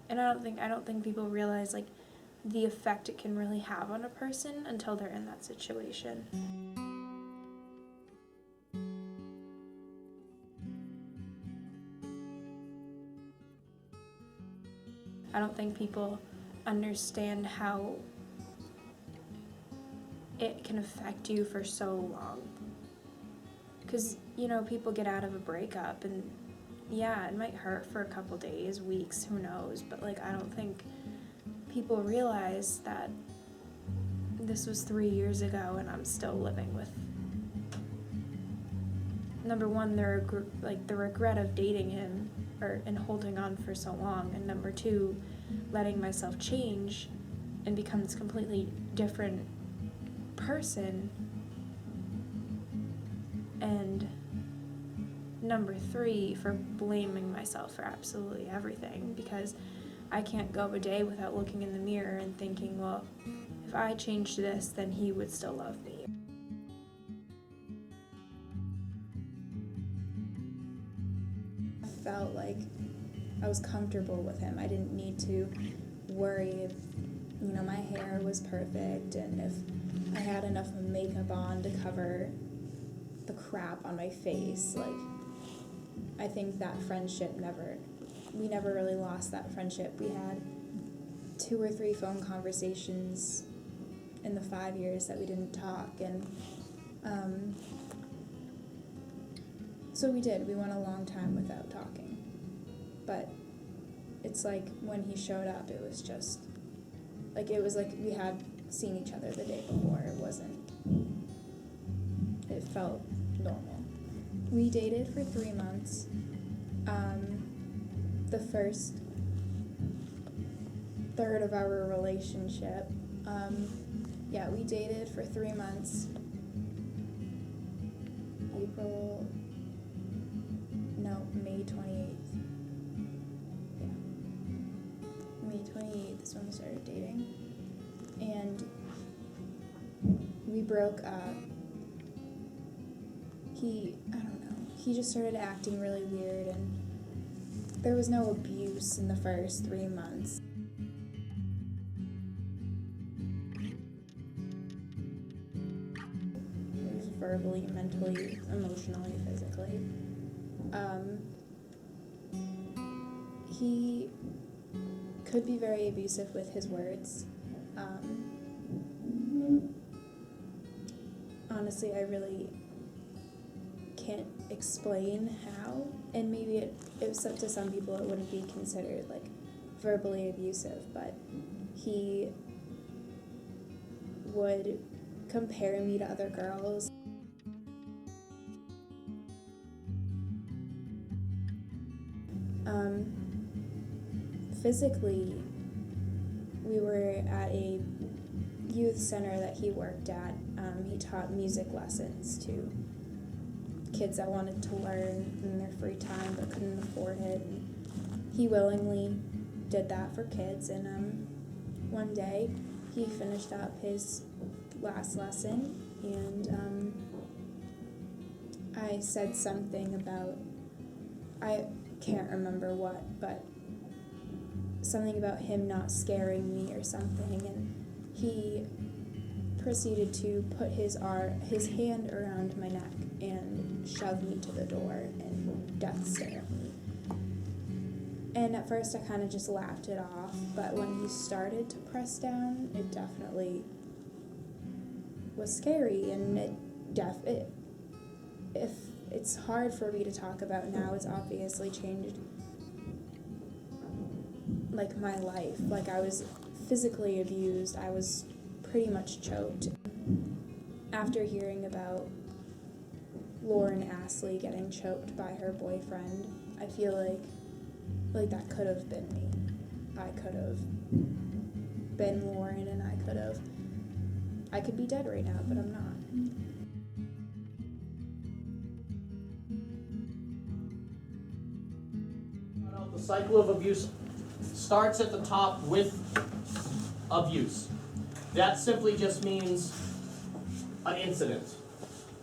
And I don't think people realize, like, the effect it can really have on a person until they're in that situation. I don't think people understand how it can affect you for so long. Because, you know, people get out of a breakup and yeah, it might hurt for a couple days, weeks, who knows, but like I don't think people realize that this was 3 years ago and I'm still living with, number one, the regret of dating him and holding on for so long, and number two, letting myself change and become this completely different person, and number three, for blaming myself for absolutely everything, because I can't go a day without looking in the mirror and thinking, well, if I changed this, then he would still love me. I felt like I was comfortable with him. I didn't need to worry if, you know, my hair was perfect and if I had enough makeup on to cover the crap on my face. Like, I think that we never really lost that friendship. We had 2 or 3 phone conversations in the 5 years that we didn't talk, and so we went a long time without talking. But it's like when he showed up, it was like we had seen each other the day before. It felt normal. We dated for 3 months. The first third of our relationship, we dated for 3 months. May 28th. Yeah. May 28th is when we started dating. And we broke up. He just started acting really weird, and there was no abuse in the first 3 months. It was verbally, mentally, emotionally, physically. He could be very abusive with his words. Honestly, I really can't explain how, and maybe to some people it wouldn't be considered like verbally abusive, but he would compare me to other girls. Physically, we were at a youth center that he worked at. He taught music lessons to kids that wanted to learn in their free time but couldn't afford it. And he willingly did that for kids, and one day he finished up his last lesson, and I said something about, I can't remember what, but something about him not scaring me or something, and he proceeded to put his hand around my neck and shove me to the door and death stare me. And at first I kind of just laughed it off, but when he started to press down, it definitely was scary, and if it's hard for me to talk about now, it's obviously changed like my life. Like, I was physically abused, I was pretty much choked. After hearing about Lauren Astley getting choked by her boyfriend, I feel like that could have been me. I could have been Lauren, and I could be dead right now, but I'm not. The cycle of abuse starts at the top with abuse. That simply just means an incident,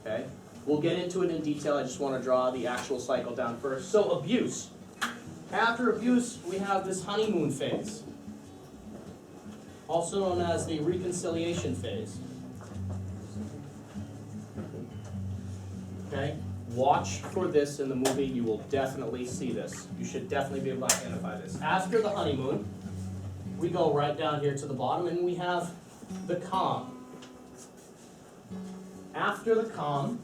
okay? We'll get into it in detail. I just want to draw the actual cycle down first. So abuse. After abuse, we have this honeymoon phase, also known as the reconciliation phase. Okay? Watch for this in the movie. You will definitely see this. You should definitely be able to identify this. After the honeymoon, we go right down here to the bottom and we have the calm. After the calm,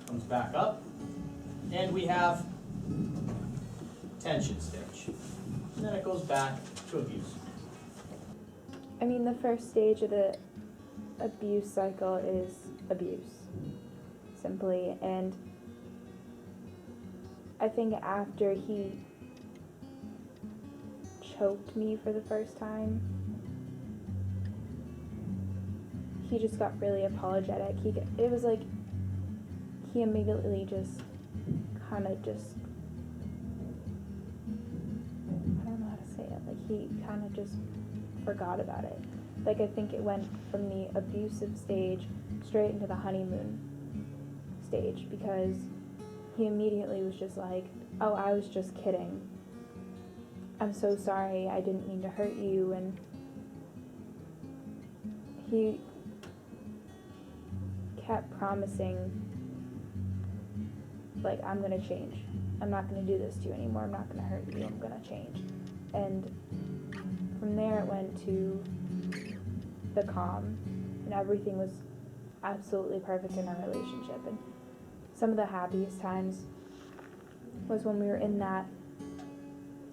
comes back up, and we have tension stage. And then it goes back to abuse. I mean, the first stage of the abuse cycle is abuse, simply. And I think after he choked me for the first time, he just got really apologetic. It was like he immediately just kind of just, I don't know how to say it, like he kind of just forgot about it. Like, I think it went from the abusive stage straight into the honeymoon stage, because he immediately was just like, oh, I was just kidding. I'm so sorry, I didn't mean to hurt you. And he kept promising, like, I'm gonna change. I'm not gonna do this to you anymore. I'm not gonna hurt you. I'm gonna change. And from there it went to the calm, and everything was absolutely perfect in our relationship. And some of the happiest times was when we were in that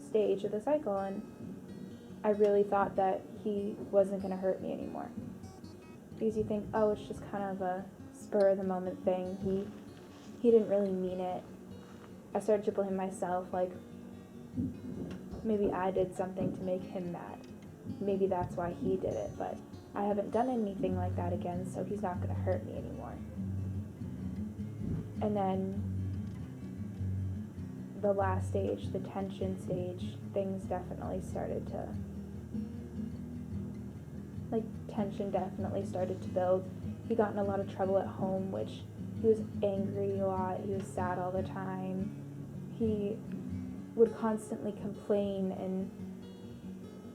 stage of the cycle, and I really thought that he wasn't going to hurt me anymore. Because you think, oh, it's just kind of a spur of the moment thing. He didn't really mean it. I started to blame myself, like maybe I did something to make him mad. Maybe that's why he did it, but I haven't done anything like that again, so he's not going to hurt me anymore. And then the last stage, the tension stage, things definitely started to, tension definitely started to build. He got in a lot of trouble at home, which he was angry a lot, he was sad all the time. He would constantly complain and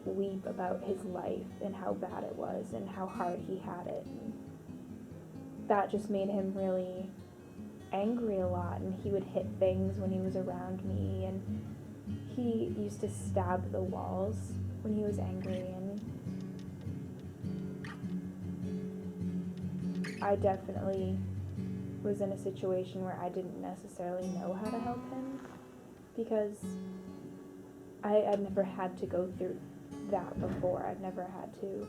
weep about his life and how bad it was and how hard he had it. And that just made him really angry a lot, and he would hit things when he was around me, and he used to stab the walls when he was angry. And I definitely was in a situation where I didn't necessarily know how to help him, because I'd never had to go through that before. I've never had to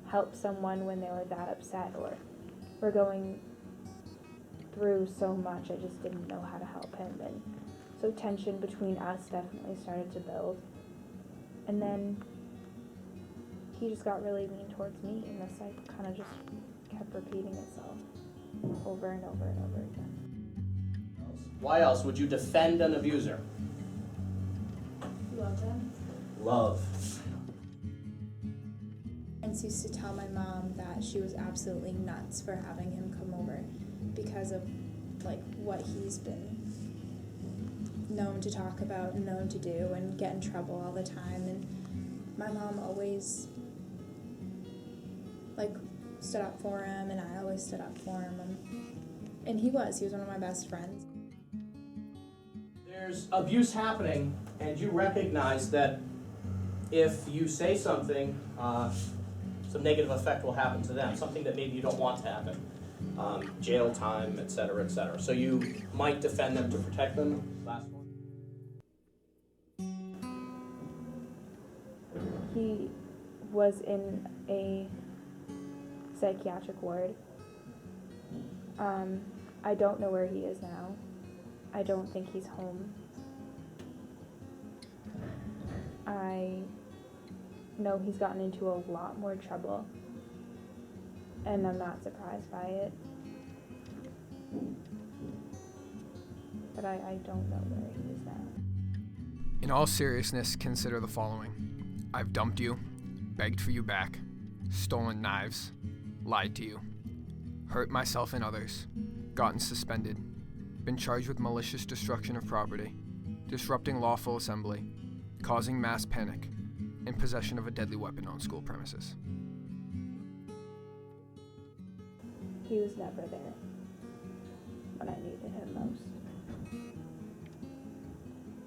help someone when they were that upset or were going through so much. I just didn't know how to help him, and so tension between us definitely started to build. And then he just got really mean towards me, and the cycle kind of just kept repeating itself over and over and over again. Why else would you defend an abuser? Love them. Love. Parents used to tell my mom that she was absolutely nuts for having him come over because of what he's been known to talk about and known to do and get in trouble all the time. And my mom always stood up for him, and I always stood up for him, and he was one of my best friends. There's abuse happening, and you recognize that if you say something, some negative effect will happen to them, something that maybe you don't want to happen. Jail time, etc., etc. So you might defend them to protect them. Last one. He was in a psychiatric ward. I don't know where he is now. I don't think he's home. I know he's gotten into a lot more trouble, and I'm not surprised by it. But I don't know where he is now. In all seriousness, consider the following. I've dumped you, begged for you back, stolen knives, lied to you, hurt myself and others, gotten suspended, been charged with malicious destruction of property, disrupting lawful assembly, causing mass panic, and possession of a deadly weapon on school premises. He was never there when I needed him most.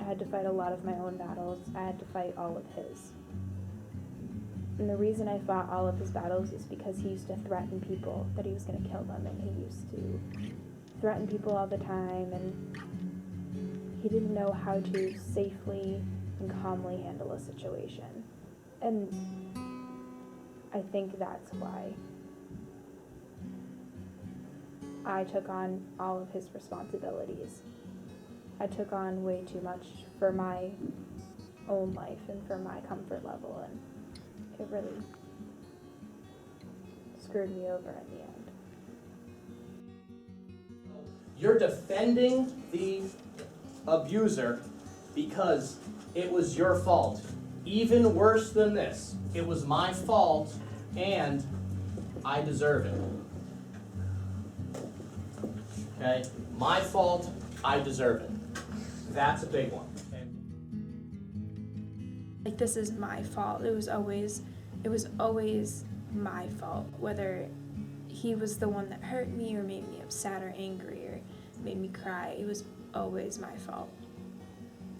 I had to fight a lot of my own battles. I had to fight all of his. And the reason I fought all of his battles is because he used to threaten people that he was going to kill them, and he used to threaten people all the time, and he didn't know how to safely and calmly handle a situation. And I think that's why I took on all of his responsibilities. I took on way too much for my own life and for my comfort level, and it really screwed me over in the end. You're defending the abuser because it was your fault. Even worse than this, it was my fault and I deserve it. Okay? My fault, I deserve it. That's a big one. Okay? Like, this is my fault. It was always my fault, whether he was the one that hurt me or made me upset or angry or made me cry. It was always my fault.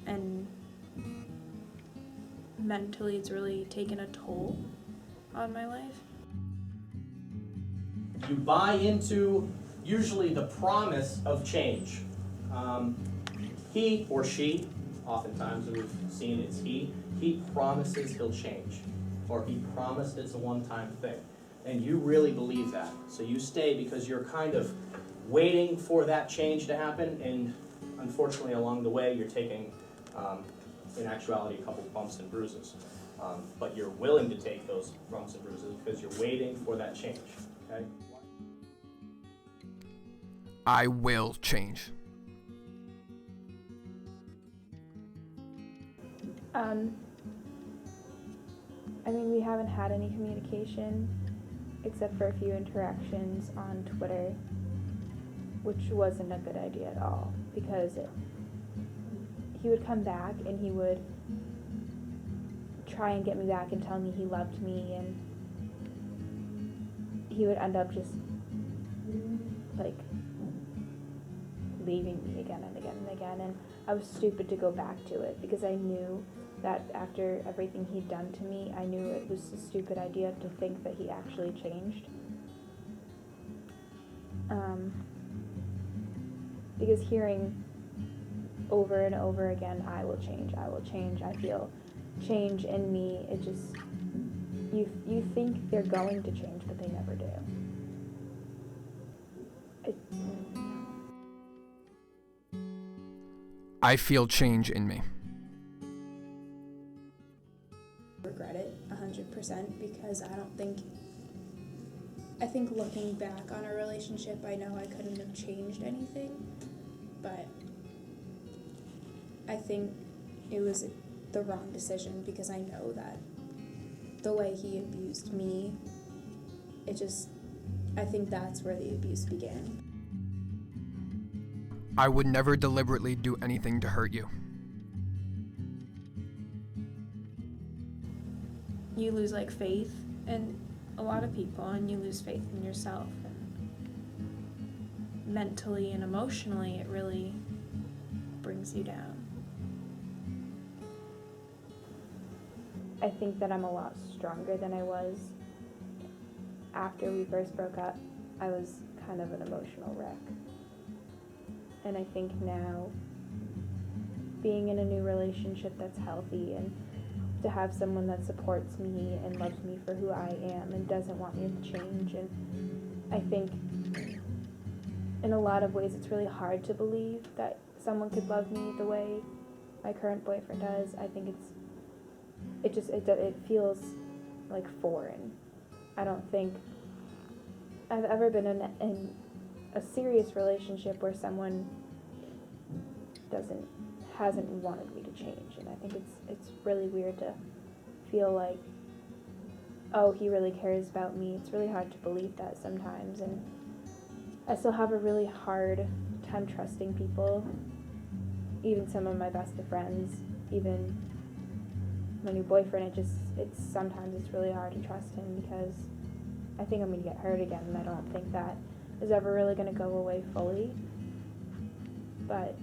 And mentally, it's really taken a toll on my life. You buy into usually the promise of change. He or she, oftentimes we've seen it's he promises he'll change, or he promised it's a one-time thing. And you really believe that. So you stay because you're kind of waiting for that change to happen, and unfortunately along the way you're taking, in actuality, a couple bumps and bruises. But you're willing to take those bumps and bruises because you're waiting for that change. Okay? I will change. I mean, we haven't had any communication except for a few interactions on Twitter, which wasn't a good idea at all, because he would come back and he would try and get me back and tell me he loved me, and he would end up just like leaving me again and again and again, and I was stupid to go back to it because I knew that after everything he'd done to me, I knew it was a stupid idea to think that he actually changed. Because hearing over and over again, I will change, I feel change in me, it just, you think they're going to change, but they never do. I feel change in me. Regret it 100% because I think looking back on our relationship, I know I couldn't have changed anything, but I think it was the wrong decision because I know that the way he abused me, I think that's where the abuse began. I would never deliberately do anything to hurt you. You lose faith in a lot of people, and you lose faith in yourself, and mentally and emotionally it really brings you down. I think that I'm a lot stronger than I was. After we first broke up, I was kind of an emotional wreck. And I think now, being in a new relationship that's healthy, and to have someone that supports me and loves me for who I am and doesn't want me to change, and I think in a lot of ways it's really hard to believe that someone could love me the way my current boyfriend does. I think it feels like foreign. I don't think I've ever been in a serious relationship where someone hasn't wanted me to change, and I think it's really weird to feel like, oh, he really cares about me. It's really hard to believe that sometimes, and I still have a really hard time trusting people, even some of my best of friends, even my new boyfriend, it's sometimes it's really hard to trust him because I think I'm gonna get hurt again, and I don't think that is ever really gonna go away fully. But